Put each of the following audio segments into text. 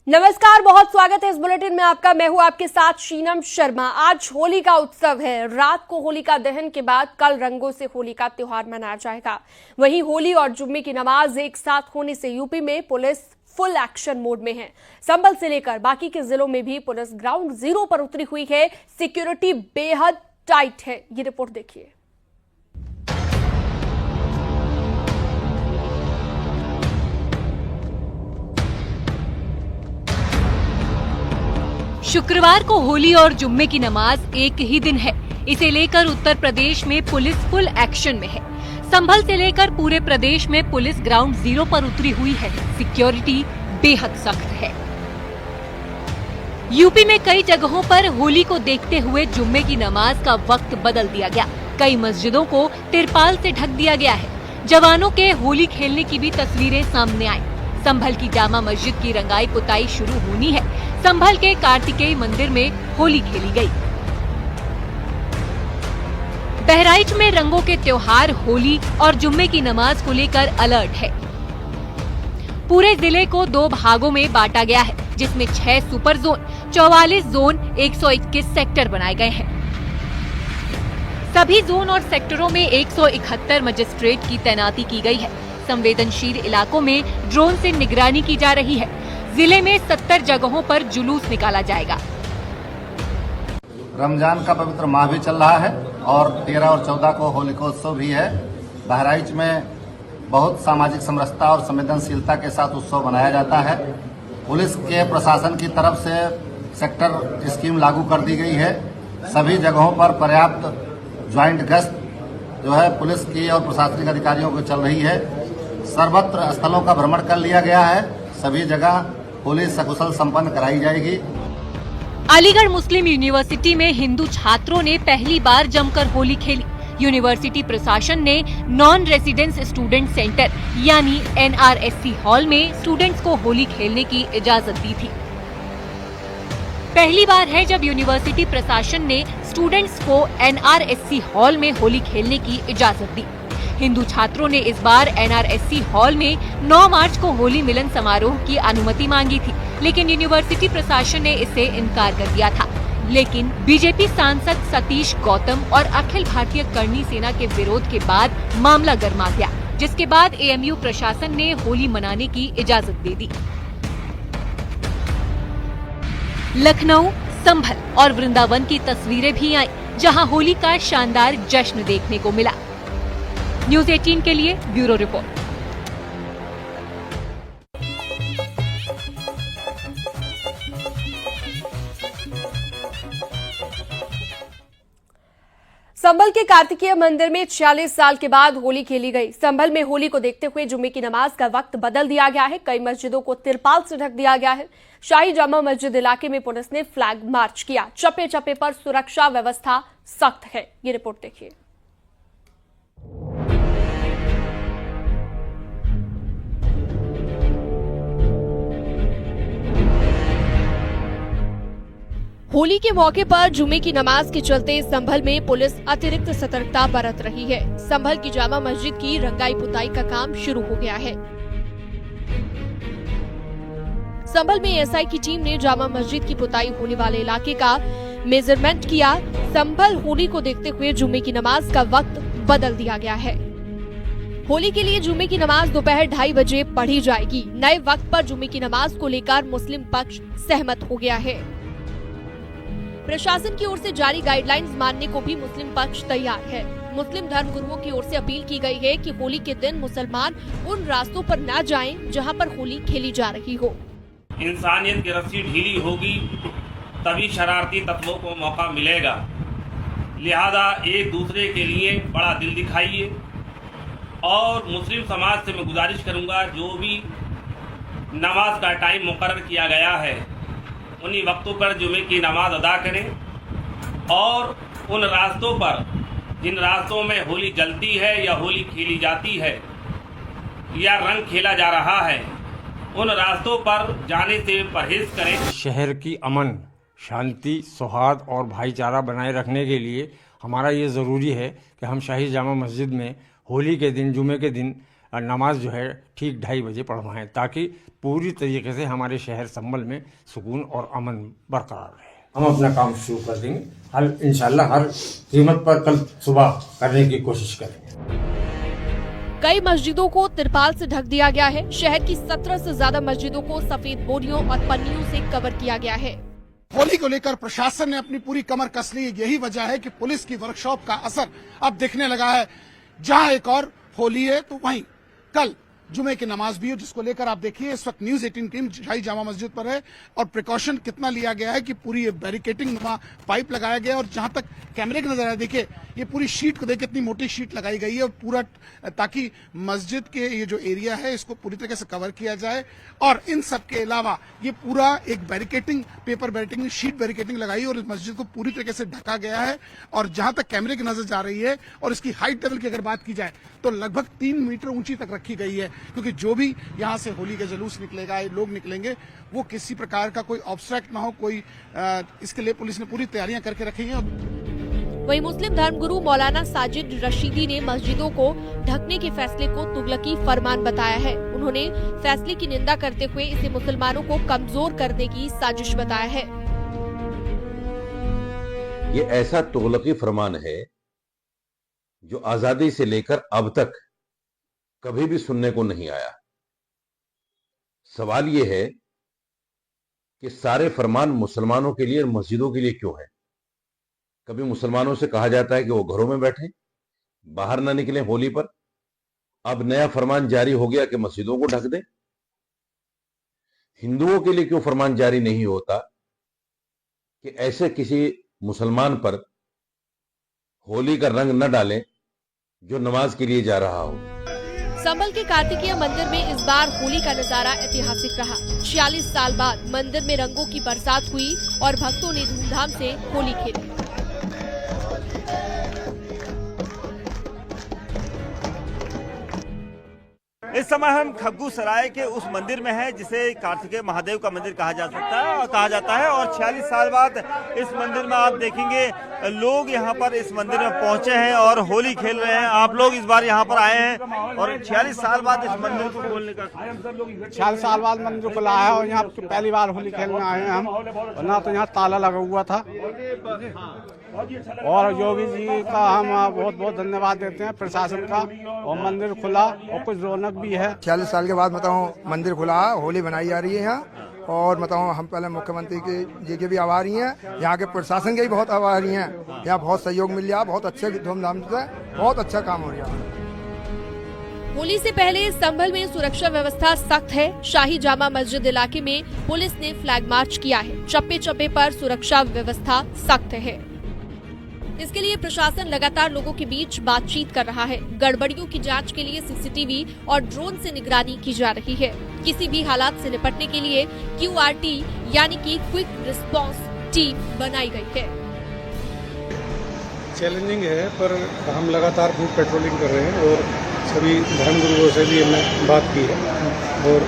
नमस्कार, बहुत स्वागत है इस बुलेटिन में आपका। मैं हूं आपके साथ शीनम शर्मा। आज होली का उत्सव है। रात को होलिका दहन के बाद कल रंगों से होली का त्योहार मनाया जाएगा। वहीं होली और जुम्मे की नमाज एक साथ होने से यूपी में पुलिस फुल एक्शन मोड में है। संभल से लेकर बाकी के जिलों में भी पुलिस ग्राउंड जीरो पर उतरी हुई है। सिक्योरिटी बेहद टाइट है। ये रिपोर्ट देखिए। शुक्रवार को होली और जुम्मे की नमाज एक ही दिन है। इसे लेकर उत्तर प्रदेश में पुलिस फुल एक्शन में है। संभल से लेकर पूरे प्रदेश में पुलिस ग्राउंड जीरो पर उतरी हुई है। सिक्योरिटी बेहद सख्त है। यूपी में कई जगहों पर होली को देखते हुए जुम्मे की नमाज का वक्त बदल दिया गया। कई मस्जिदों को तिरपाल से ढक दिया गया है। जवानों के होली खेलने की भी तस्वीरें सामने आई। संभल की जामा मस्जिद की रंगाई पुताई शुरू होनी है। संभल के कार्तिकेय मंदिर में होली खेली गई। बहराइच में रंगों के त्योहार होली और जुम्मे की नमाज को लेकर अलर्ट है। पूरे जिले को 2 भागों में बांटा गया है, जिसमें 6 सुपर जोन, 44 जोन, 121 सेक्टर बनाए गए हैं। सभी जोन और सेक्टरों में 171 मजिस्ट्रेट की तैनाती की गई है। संवेदनशील इलाकों में ड्रोन से निगरानी की जा रही है। जिले में 70 जगहों पर जुलूस निकाला जाएगा। रमजान का पवित्र माह भी चल रहा है और 13 और 14 को होलिकोत्सव भी है। बहराइच में बहुत सामाजिक समरसता और संवेदनशीलता के साथ उत्सव मनाया जाता है। पुलिस के प्रशासन की तरफ से सेक्टर स्कीम लागू कर दी गई है। सभी जगहों पर पर्याप्त ज्वाइंट गश्त जो है पुलिस की और प्रशासनिक अधिकारियों को चल रही है। सर्वत्र स्थलों का भ्रमण कर लिया गया है। सभी जगह होली सकुशल संपन्न कराई जाएगी। अलीगढ़ मुस्लिम यूनिवर्सिटी में हिंदू छात्रों ने पहली बार जमकर होली खेली। यूनिवर्सिटी प्रशासन ने नॉन रेसिडेंस स्टूडेंट सेंटर यानी NRSC हॉल में स्टूडेंट्स को होली खेलने की इजाजत दी थी। पहली बार है जब यूनिवर्सिटी प्रशासन ने स्टूडेंट्स को NRSC हॉल में होली खेलने की इजाजत दी। हिंदू छात्रों ने इस बार NRSC हॉल में 9 मार्च को होली मिलन समारोह की अनुमति मांगी थी, लेकिन यूनिवर्सिटी प्रशासन ने इससे इनकार कर दिया था। लेकिन बीजेपी सांसद सतीश गौतम और अखिल भारतीय करणी सेना के विरोध के बाद मामला गर्मा गया, जिसके बाद AMU प्रशासन ने होली मनाने की इजाजत दे दी। लखनऊ, संभल और वृंदावन की तस्वीरें भी आई, जहां होली का शानदार जश्न देखने को मिला। न्यूज़ 18 के लिए ब्यूरो रिपोर्ट। संभल के कार्तिकेय मंदिर में 46 साल के बाद होली खेली गई। संभल में होली को देखते हुए जुम्मे की नमाज का वक्त बदल दिया गया है। कई मस्जिदों को तिरपाल से ढक दिया गया है। शाही जामा मस्जिद इलाके में पुलिस ने फ्लैग मार्च किया। चप्पे चप्पे पर सुरक्षा व्यवस्था सख्त है। ये रिपोर्ट देखिए। होली के मौके पर जुमे की नमाज के चलते संभल में पुलिस अतिरिक्त सतर्कता बरत रही है। संभल की जामा मस्जिद की रंगाई पुताई का काम शुरू हो गया है। संभल में SI की टीम ने जामा मस्जिद की पुताई होने वाले इलाके का मेजरमेंट किया। संभल होली को देखते हुए जुमे की नमाज का वक्त बदल दिया गया है। होली के लिए जुमे की नमाज दोपहर 2:30 बजे पढ़ी जाएगी। नए वक्त पर जुमे की नमाज को लेकर मुस्लिम पक्ष सहमत हो गया है। प्रशासन की ओर से जारी गाइडलाइंस मानने को भी मुस्लिम पक्ष तैयार है। मुस्लिम धर्मगुरुओं की ओर से अपील की गई है कि होली के दिन मुसलमान उन रास्तों पर न जाएं जहां पर होली खेली जा रही हो। इंसानियत की रस्सी ढीली होगी तभी शरारती तत्वों को मौका मिलेगा। लिहाजा एक दूसरे के लिए बड़ा दिल दिखाइए और मुस्लिम समाज से मैं गुजारिश करूंगा, जो भी नमाज का टाइम मुकर्रर किया गया है उन्हीं वक्तों पर जुमे की नमाज अदा करें और उन रास्तों पर जिन रास्तों में होली जलती है या होली खेली जाती है या रंग खेला जा रहा है, उन रास्तों पर जाने से परहेज करें। शहर की अमन, शांति, सौहार्द और भाईचारा बनाए रखने के लिए हमारा ये ज़रूरी है कि हम शाही जामा मस्जिद में होली के दिन, जुमे के दिन और नमाज जो है ठीक 2:30 बजे पढ़वाएं, ताकि पूरी तरीके से हमारे शहर संभल में सुकून और अमन बरकरार रहे। हम अपना काम शुरू कर देंगे, इंशाल्लाह हर कीमत पर कल सुबह करने की कोशिश करेंगे। कई मस्जिदों को तिरपाल से ढक दिया गया है। शहर की 17 से ज्यादा मस्जिदों को सफेद बोरियों और पन्नियों से कवर किया गया है। होली को लेकर प्रशासन ने अपनी पूरी कमर कस ली। यही वजह है कि पुलिस की वर्कशॉप का असर अब दिखने लगा है। जहां एक और होली है तो वहीं कल जुमे की नमाज भी है, जिसको लेकर आप देखिए इस वक्त न्यूज 18 टीम शाही जामा मस्जिद पर है और प्रिकॉशन कितना लिया गया है कि पूरी बैरिकेटिंग नुमा पाइप लगाया गया है और जहां तक कैमरे की नजर आया, देखिए ये पूरी शीट को देखिए, इतनी मोटी शीट लगाई गई है और पूरा ताकि मस्जिद के ये जो एरिया है इसको पूरी तरीके से कवर किया जाए। और इन सब के अलावा ये पूरा एक barricading, paper barricading, sheet barricading लगाई और इस मस्जिद को पूरी तरीके से ढका गया है। और जहां तक कैमरे की नजर जा रही है और इसकी हाइट लेवल की अगर बात की जाए तो लगभग 3 मीटर ऊंची तक रखी गई है, क्योंकि जो भी यहाँ से होली का जुलूस निकलेगा, लोग निकलेंगे, वो किसी प्रकार का कोई ऑब्स्ट्रैक्ट ना हो, कोई इसके लिए पुलिस ने पूरी तैयारियां करके रखी हैं। वहीं मुस्लिम धर्मगुरु मौलाना साजिद रशीदी ने मस्जिदों को ढकने के फैसले को तुगलकी फरमान बताया है। उन्होंने फैसले की निंदा करते हुए इसे मुसलमानों को कमजोर करने की साजिश बताया है। ये ऐसा तुगलकी फरमान है जो आजादी से लेकर अब तक कभी भी सुनने को नहीं आया। सवाल यह है कि सारे फरमान मुसलमानों के लिए और मस्जिदों के लिए क्यों है? कभी मुसलमानों से कहा जाता है कि वो घरों में बैठें, बाहर ना निकलें होली पर। अब नया फरमान जारी हो गया कि मस्जिदों को ढक दें। हिंदुओं के लिए क्यों फरमान जारी नहीं होता कि ऐसे किसी मुसलमान पर होली का रंग न डालें जो नमाज के लिए जा रहा हो। संभल के कार्तिकेय मंदिर में इस बार होली का नजारा ऐतिहासिक रहा। 46 साल बाद मंदिर में रंगों की बरसात हुई और भक्तों ने धूमधाम से होली खेली। इस समय हम खग्गू सराय के उस मंदिर में हैं जिसे कार्तिकेय महादेव का मंदिर कहा जा सकता है और कहा जाता है। और 46 साल बाद इस मंदिर में आप देखेंगे लोग यहाँ पर इस मंदिर में पहुंचे हैं और होली खेल रहे हैं। आप लोग इस बार यहाँ पर आए हैं और 46 साल बाद इस मंदिर को खोलने का 46 साल बाद मंदिर खुला है और यहाँ पहली बार होली खेलने आए हैं हम। और ना तो यहाँ ताला लगा हुआ था। और योगी जी का हम बहुत बहुत धन्यवाद देते हैं, प्रशासन का। और मंदिर खुला और कुछ रौनक भी है। 46 साल के बाद मंदिर खुला है, होली बनाई जा रही है यहाँ। और हम पहले मुख्यमंत्री जी के भी आभारी हैं, यहाँ के प्रशासन के भी बहुत आभारी हैं। यहाँ बहुत सहयोग मिल रहा है, बहुत अच्छे धूमधाम से बहुत अच्छा काम हो रहा है। होली से पहले संभल में सुरक्षा व्यवस्था सख्त है। शाही जामा मस्जिद इलाके में पुलिस ने फ्लैग मार्च किया है। चप्पे चप्पे पर सुरक्षा व्यवस्था सख्त है। इसके लिए प्रशासन लगातार लोगों के बीच बातचीत कर रहा है। गड़बड़ियों की जांच के लिए सीसीटीवी और ड्रोन से निगरानी की जा रही है। किसी भी हालात से निपटने के लिए QRT यानी कि क्विक रिस्पांस टीम बनाई गई है। चैलेंजिंग है, पर हम लगातार रूट पेट्रोलिंग कर रहे हैं और सभी धर्मगुरुओं से भी हमने बात की है और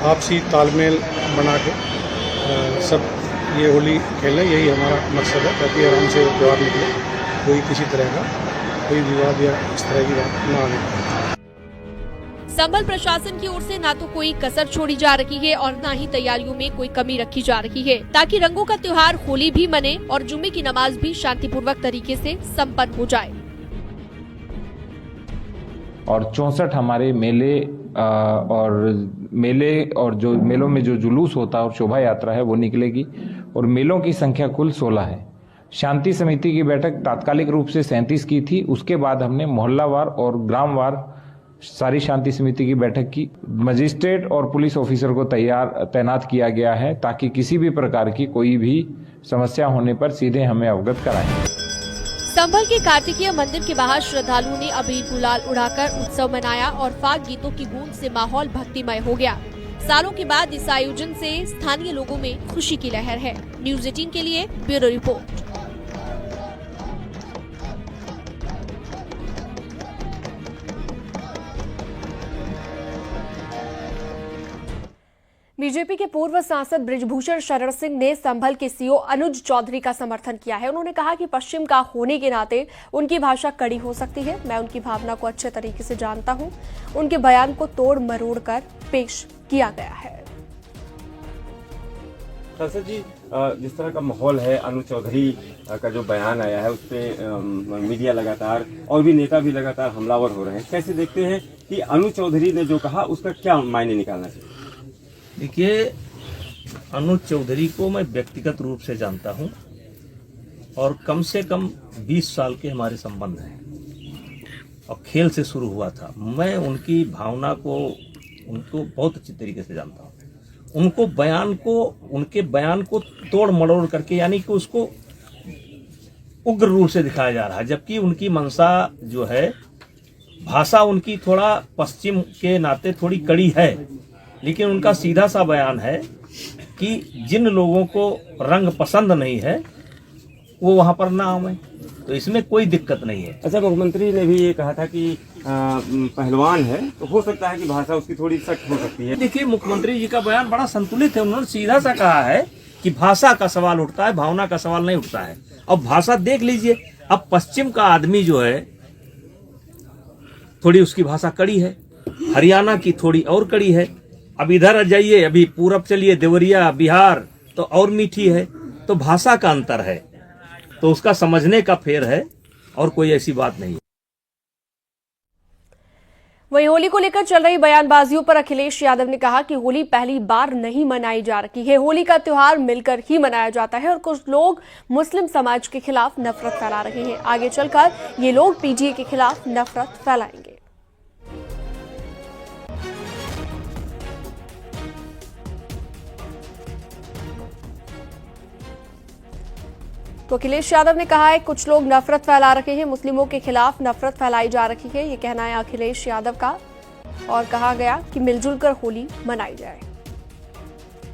आपसी तालमेल बना के सब ये होली खेलें, यही हमारा मकसद है, ताकि आराम से त्योहार निकले, कोई किसी तरह का कोई विवाद या इस तरह की बात न आने। संभल प्रशासन की ओर से ना तो कोई कसर छोड़ी जा रही है और ना ही तैयारियों में कोई कमी रखी जा रही है, ताकि रंगों का त्योहार होली भी मने और जुम्मे की नमाज भी शांतिपूर्वक तरीके से संपन्न हो जाए। और 64 हमारे मेले और जो मेलों में जो जुलूस होता है और शोभा यात्रा है वो निकलेगी और मेलों की संख्या कुल 16 है। शांति समिति की बैठक तात्कालिक रूप से 37 की थी। उसके बाद हमने मोहल्लावार और ग्रामवार सारी शांति समिति की बैठक की। मजिस्ट्रेट और पुलिस ऑफिसर को तैनात किया गया है ताकि किसी भी प्रकार की कोई भी समस्या होने पर सीधे हमें अवगत कराएं। संभल के कार्तिकेय मंदिर के बाहर श्रद्धालुओं ने अबीर गुलाल उड़ाकर उत्सव मनाया और फाग गीतों की गूंज से माहौल भक्तिमय हो गया। सालों के बाद इस आयोजन से स्थानीय लोगों में खुशी की लहर है। न्यूज 18 के लिए ब्यूरो रिपोर्ट। बीजेपी के पूर्व सांसद बृजभूषण शरण सिंह ने संभल के सीओ अनुज चौधरी का समर्थन किया है। उन्होंने कहा कि पश्चिम का होने के नाते उनकी भाषा कड़ी हो सकती है। मैं उनकी भावना को अच्छे तरीके से जानता हूं। उनके बयान को तोड़ मरोड़ कर पेश किया गया है। सांसद जी, जिस तरह का माहौल है, अनुज चौधरी का जो बयान आया है उस पर मीडिया लगातार और भी नेता भी लगातार हमलावर हो रहे हैं, कैसे देखते हैं कि अनुज चौधरी ने जो कहा उसका क्या मायने निकालना चाहिए? देखिए, अनुज चौधरी को मैं व्यक्तिगत रूप से जानता हूं और कम से कम 20 साल के हमारे संबंध हैं और खेल से शुरू हुआ था। मैं उनकी भावना को उनको बहुत अच्छी तरीके से जानता हूं। उनके बयान को तोड़ मरोड़ करके, यानी कि उसको उग्र रूप से दिखाया जा रहा है, जबकि उनकी मंशा जो है, भाषा उनकी थोड़ा पश्चिम के नाते थोड़ी कड़ी है, लेकिन उनका सीधा सा बयान है कि जिन लोगों को रंग पसंद नहीं है वो वहां पर ना आवे, तो इसमें कोई दिक्कत नहीं है। अच्छा, मुख्यमंत्री ने भी ये कहा था कि पहलवान है तो हो सकता है कि भाषा उसकी थोड़ी सख्त हो सकती है। देखिए, मुख्यमंत्री जी का बयान बड़ा संतुलित है। उन्होंने सीधा सा कहा है कि भाषा का सवाल उठता है, भावना का सवाल नहीं उठता है। अब भाषा देख लीजिए, अब पश्चिम का आदमी जो है थोड़ी उसकी भाषा कड़ी है, हरियाणा की थोड़ी और कड़ी है। अब इधर जाइए, अभी पूरब चलिए, देवरिया, बिहार, तो और मीठी है। तो भाषा का अंतर है, तो उसका समझने का फेर है और कोई ऐसी बात नहीं है। वहीं होली को लेकर चल रही बयानबाजियों पर अखिलेश यादव ने कहा कि होली पहली बार नहीं मनाई जा रही है। होली का त्योहार मिलकर ही मनाया जाता है और कुछ लोग मुस्लिम समाज के खिलाफ नफरत फैला रहे हैं। आगे चलकर ये लोग पीटीए के खिलाफ नफरत फैलाएंगे। तो अखिलेश यादव ने कहा है कुछ लोग नफरत फैला रहे हैं, मुस्लिमों के खिलाफ नफरत फैलाई जा रही है, ये कहना है अखिलेश यादव का। और कहा गया कि मिलजुल कर होली मनाई जाए।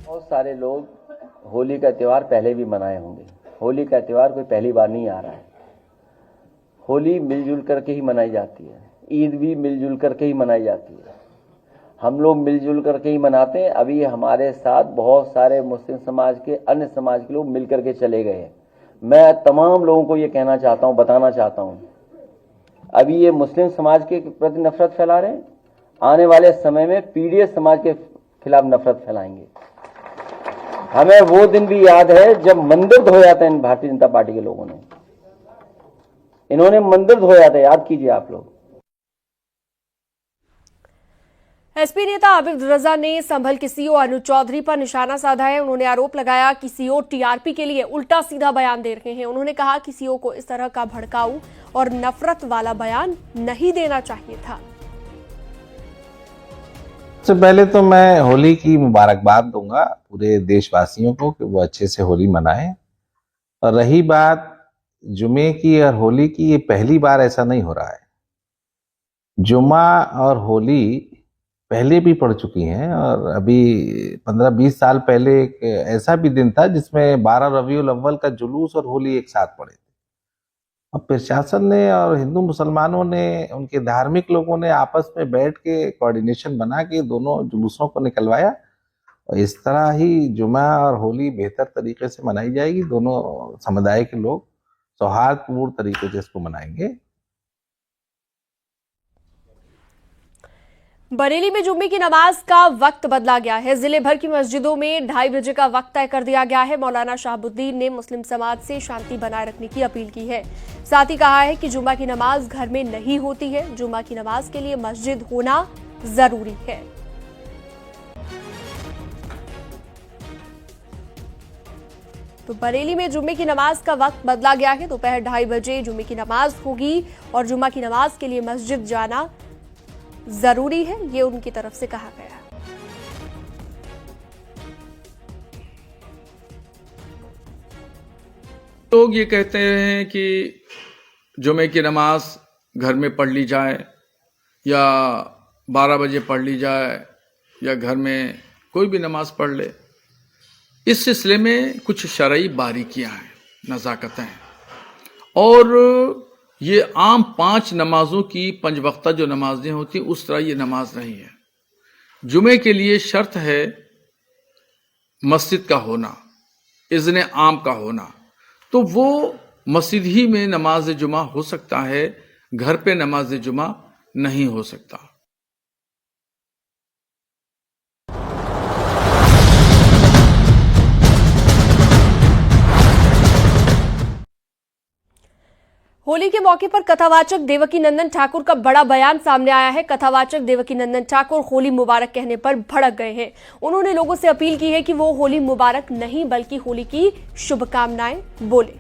बहुत सारे लोग होली का त्यौहार पहले भी मनाए होंगे। होली का त्यौहार कोई पहली बार नहीं आ रहा है। होली मिलजुल करके ही मनाई जाती है, ईद भी मिलजुल करके ही मनाई जाती है। हम लोग मिलजुल करके ही मनाते हैं। अभी हमारे साथ बहुत सारे मुस्लिम समाज के, अन्य समाज के लोग मिल करके चले गए हैं। मैं तमाम लोगों को ये कहना चाहता हूं, बताना चाहता हूं, अभी ये मुस्लिम समाज के प्रति नफरत फैला रहे हैं, आने वाले समय में पीड़ित समाज के खिलाफ नफरत फैलाएंगे। हमें वो दिन भी याद है जब मंदिर धोया था इन भारतीय जनता पार्टी के लोगों ने। इन्होंने मंदिर धोया था, याद कीजिए आप लोग। एसपी नेता आबिद रजा ने संभल के सीओ अनुज चौधरी पर निशाना साधा है। उन्होंने आरोप लगाया कि सीओ टीआरपी के लिए उल्टा सीधा बयान दे रहे हैं। उन्होंने कहा कि सीओ को इस तरह का भड़काऊ और नफरत वाला बयान नहीं देना चाहिए था। सबसे पहले तो मैं होली की मुबारकबाद दूंगा पूरे देशवासियों को कि वो अच्छे से होली मनाएं। और रही बात जुमे की और होली की, ये पहली बार ऐसा नहीं हो रहा है। जुमा और होली पहले भी पड़ चुकी हैं और अभी 15-20 साल पहले एक ऐसा भी दिन था जिसमें 12 रबीउल अव्वल का जुलूस और होली एक साथ पड़े थे। अब प्रशासन ने और हिंदू मुसलमानों ने, उनके धार्मिक लोगों ने आपस में बैठ के कोऑर्डिनेशन बना के दोनों जुलूसों को निकलवाया और इस तरह ही जुमा और होली बेहतर तरीके से मनाई जाएगी। दोनों समुदाय के लोग सौहार्दपूर्ण तरीके से इसको मनाएंगे। बरेली में जुम्मे की नमाज का वक्त बदला गया है। जिले भर की मस्जिदों में 2:30 बजे का वक्त तय कर दिया गया है। मौलाना शहाबुद्दीन ने मुस्लिम समाज से शांति बनाए रखने की अपील की है। साथ ही कहा है कि जुम्मा की नमाज घर में नहीं होती है, जुम्मा की नमाज के लिए मस्जिद होना जरूरी है। तो बरेली में जुम्मे की नमाज का वक्त बदला गया है। दोपहर 2:30 बजे जुम्मे की नमाज होगी और जुम्मा की नमाज के लिए मस्जिद जाना जरूरी है, ये उनकी तरफ से कहा गया। लोग ये कहते हैं कि जुमे की नमाज घर में पढ़ ली जाए या 12 बजे पढ़ ली जाए या घर में कोई भी नमाज पढ़ ले। इस सिलसिले में कुछ शरई बारीकियां हैं, नज़ाकतें हैं और ये आम 5 नमाजों की 5 वक्ता जो नमाजें होती उस तरह ये नमाज नहीं है। जुमे के लिए शर्त है मस्जिद का होना, इज़्न आम का होना, तो वो मस्जिद ही में नमाज जुमा हो सकता है, घर पे नमाज जुमा नहीं हो सकता। होली के मौके पर कथावाचक देवकीनंदन ठाकुर का बड़ा बयान सामने आया है। कथावाचक देवकीनंदन ठाकुर होली मुबारक कहने पर भड़क गए हैं। उन्होंने लोगों से अपील की है कि वो होली मुबारक नहीं बल्कि होली की शुभकामनाएं बोले।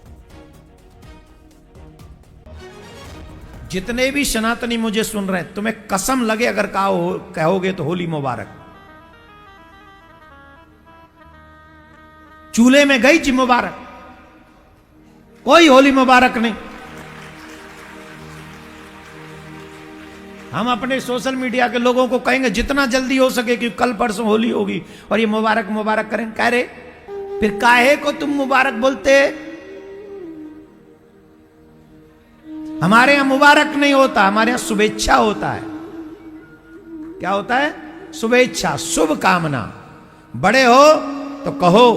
जितने भी सनातनी मुझे सुन रहे हैं, तुम्हें कसम लगे अगर कहोगे तो होली मुबारक। चूल्हे में गई जी मुबारक, कोई होली मुबारक नहीं। हम अपने सोशल मीडिया के लोगों को कहेंगे जितना जल्दी हो सके कि कल परसों होली होगी और ये मुबारक मुबारक करें। कह रहे फिर काहे को तुम मुबारक बोलते? हमारे यहां मुबारक नहीं होता, हमारे यहां शुभेच्छा होता है। क्या होता है? शुभेच्छा, शुभ कामना। बड़े हो तो कहो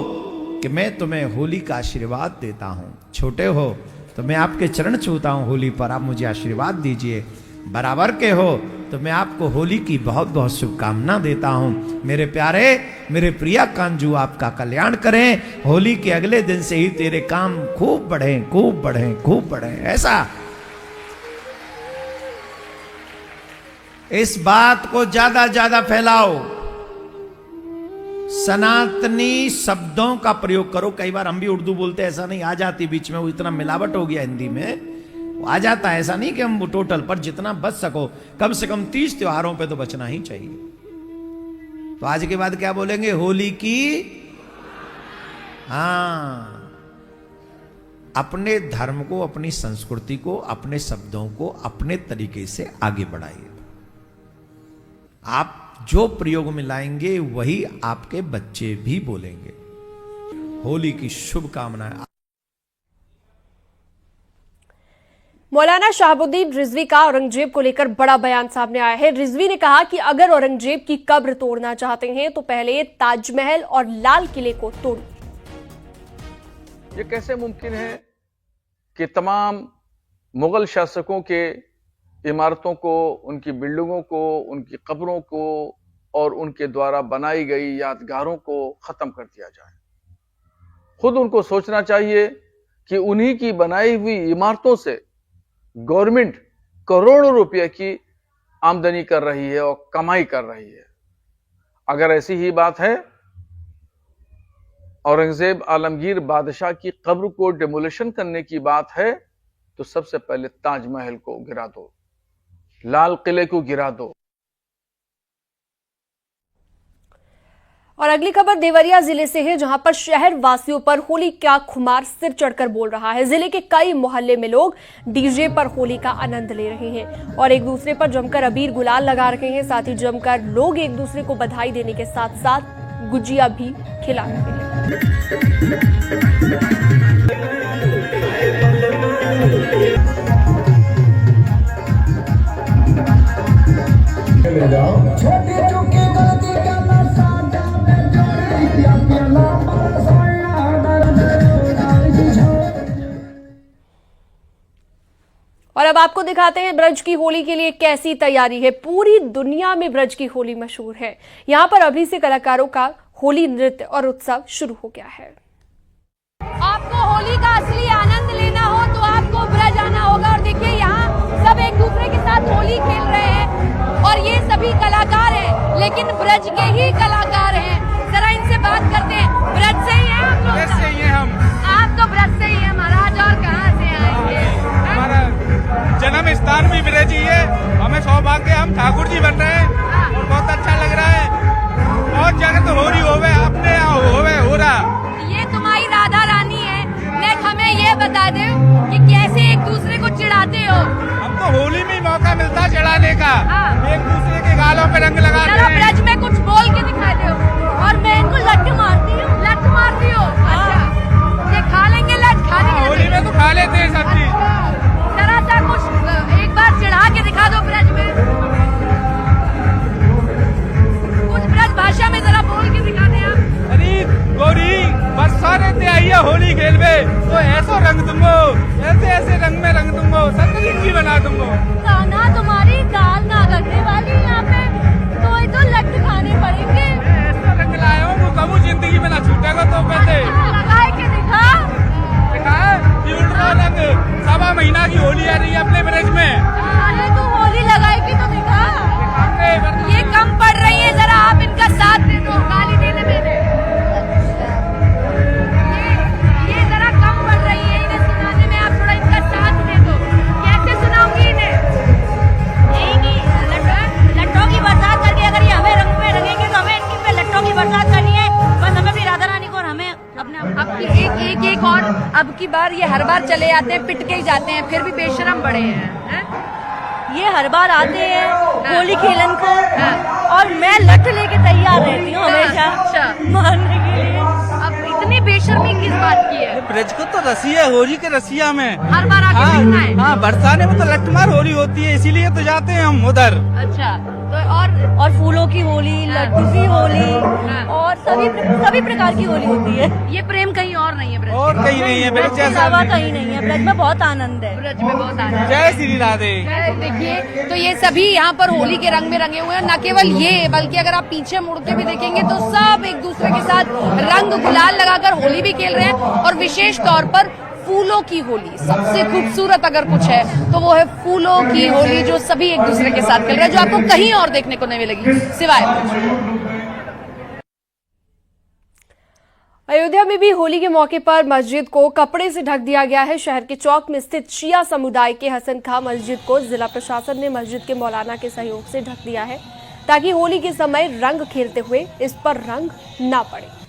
कि मैं तुम्हें होली का आशीर्वाद देता हूं, छोटे हो तो मैं आपके चरण छूता हूं होली पर, आप मुझे आशीर्वाद दीजिए। बराबर के हो तो मैं आपको होली की बहुत बहुत शुभकामना देता हूं। मेरे प्यारे, मेरे प्रिया कांजू, आपका कल्याण करें। होली के अगले दिन से ही तेरे काम खूब बढ़े, खूब बढ़े, खूब बढ़े। ऐसा इस बात को ज्यादा फैलाओ, सनातनी शब्दों का प्रयोग करो। कई बार हम भी उर्दू बोलते, ऐसा नहीं आ जाती बीच में, वो इतना मिलावट हो गया हिंदी में, आ जाता है। ऐसा नहीं कि हम टोटल, पर जितना बच सको, कम से कम 30 त्योहारों पे तो बचना ही चाहिए। तो आज के बाद क्या बोलेंगे? होली की, हाँ, अपने धर्म को, अपनी संस्कृति को, अपने शब्दों को अपने तरीके से आगे बढ़ाइए। आप जो प्रयोग में लाएंगे वही आपके बच्चे भी बोलेंगे। होली की शुभकामनाएं। मौलाना शहाबुद्दीन रिजवी का औरंगजेब को लेकर बड़ा बयान सामने आया है। रिजवी ने कहा कि अगर औरंगजेब की कब्र तोड़ना चाहते हैं तो पहले ताजमहल और लाल किले को तोड़ो। ये कैसे मुमकिन है कि तमाम मुगल शासकों के इमारतों को, उनकी बिल्डिंगों को, उनकी कब्रों को और उनके द्वारा बनाई गई यादगारों को खत्म कर दिया जाए? खुद उनको सोचना चाहिए कि उन्हीं की बनाई हुई इमारतों से गवर्नमेंट करोड़ों रुपए की आमदनी कर रही है और कमाई कर रही है। अगर ऐसी ही बात है, औरंगजेब आलमगीर बादशाह की कब्र को डिमोलिशन करने की बात है, तो सबसे पहले ताजमहल को गिरा दो, लाल किले को गिरा दो। और अगली खबर देवरिया जिले से है, जहां पर शहर वासियों पर होली का खुमार सिर चढ़कर बोल रहा है। जिले के कई मोहल्ले में लोग डीजे पर होली का आनंद ले रहे हैं और एक दूसरे पर जमकर अबीर गुलाल लगा रहे हैं। साथ ही जमकर लोग एक दूसरे को बधाई देने के साथ साथ गुजिया भी खिला रहे हैं। और अब आपको दिखाते हैं ब्रज की होली के लिए कैसी तैयारी है। पूरी दुनिया में ब्रज की होली मशहूर है। यहाँ पर अभी से कलाकारों का होली नृत्य और उत्सव शुरू हो गया है। आपको होली का असली आनंद लेना हो तो आपको ब्रज आना होगा। और देखिए यहाँ सब एक दूसरे के साथ होली खेल रहे हैं और ये सभी कलाकार हैं, लेकिन ब्रज के ही कलाकार हैं। जरा इनसे बात करते हैं। ब्रज से ही है आप लोग? ब्रज से ही है हम। आप तो ब्रज से ही है महाराज, और कहाँ से आएंगे? हमारा जन्म स्थान भी ब्रज ही है। हमें सौभाग्य, हम ठाकुर जी बन रहे हैं और बहुत अच्छा लग रहा है। और जगह तो होली होवे, अपने होवे हो रहा। ये तुम्हारी राधा रानी है। नेक हमें ये बता दो कि कैसे एक दूसरे को चिढ़ाते हो? हमको होली में मौका मिलता है चिढ़ाने का। एक दूसरे के गालों पे रंग लगाते हैं। ब्रज में कुछ बोल के दिखा दो। और मैं इनको लट मारती हूँ। लट मारती हो? अच्छा, ये खा लेंगे लट? खा लेंगे होली में तो खा लेते हैं सब चीज। जरा सा कुछ एक बार चिढ़ा के दिखा दो ब्रज में। की बार ये हर बार चले आते हैं, पिट के ही जाते हैं, फिर भी बेशरम बड़े हैं। ये हर बार आते हैं होली खेलन को, और मैं लठ लेके तैयार रहती हूँ हमेशा मारने के लिए। अब इतनी बेशर्मी किस बात की है? ब्रज को तो रसिया, होली के रसिया में हर बार आके पिटना है। हाँ, बरसाने में तो लठमार होली होती है, इसीलिए तो जाते हैं हम उधर। अच्छा, तो और फूलों की होली, लड्डू की होली, और सभी प्रकार की होली होती है। ये प्रेम कहीं और नहीं है ब्रज, और कहीं नहीं है ब्रज के अलावा कहीं नहीं है। ब्रज में बहुत आनंद है, ब्रज में बहुत आनंद। जय श्री राधे। देखिए, तो ये सभी यहाँ पर होली के रंग में रंगे हुए हैं। न केवल ये, बल्कि अगर आप पीछे मुड़ के भी देखेंगे तो सब एक दूसरे के साथ रंग गुलाल लगाकर होली भी खेल रहे हैं। और विशेष तौर पर फूलों की होली सबसे खूबसूरत अगर कुछ है तो वो है फूलों की होली, जो सभी एक दूसरे के साथ खेल रहे हैं, जो आपको कहीं और देखने को नहीं मिलेगी सिवाय। अयोध्या में भी होली के मौके पर मस्जिद को कपड़े से ढक दिया गया है। शहर के चौक में स्थित शिया समुदाय के हसन खां मस्जिद को जिला प्रशासन ने मस्जिद के मौलाना के सहयोग से ढक दिया है, ताकि होली के समय रंग खेलते हुए इस पर रंग ना पड़े।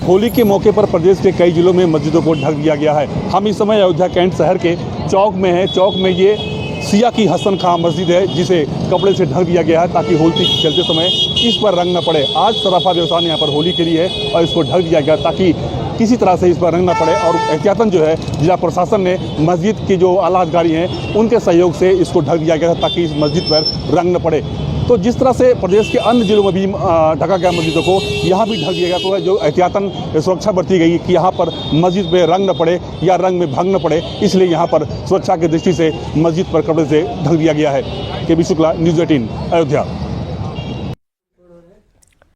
होली के मौके पर प्रदेश के कई जिलों में मस्जिदों को ढक दिया गया है। हम इस समय अयोध्या कैंट शहर के चौक में हैं। चौक में ये सिया की हसन खां मस्जिद है, जिसे कपड़े से ढक दिया गया है ताकि होली खेलते समय इस पर रंग न पड़े। आज सराफा व्यवसाय ने यहाँ पर होली खेली है और इसको ढक दिया गया ताकि किसी तरह से इस पर रंग न पड़े। और एहतियातन जो है जिला प्रशासन ने मस्जिद की जो आला अधिकारी हैं उनके सहयोग से इसको ढक दिया गया ताकि इस मस्जिद पर रंग न पड़े। तो जिस तरह से प्रदेश के अन्य जिलों में भी ढका गया मस्जिदों को, यहाँ भी ढक दिया गया। तो जो एहतियातन सुरक्षा बरती गई कि यहाँ पर मस्जिद में रंग न पड़े या रंग में भंग न पड़े, इसलिए यहाँ पर सुरक्षा की दृष्टि से मस्जिद पर कपड़े से ढक दिया गया है। के बी शुक्ला, न्यूज़ 18 अयोध्या।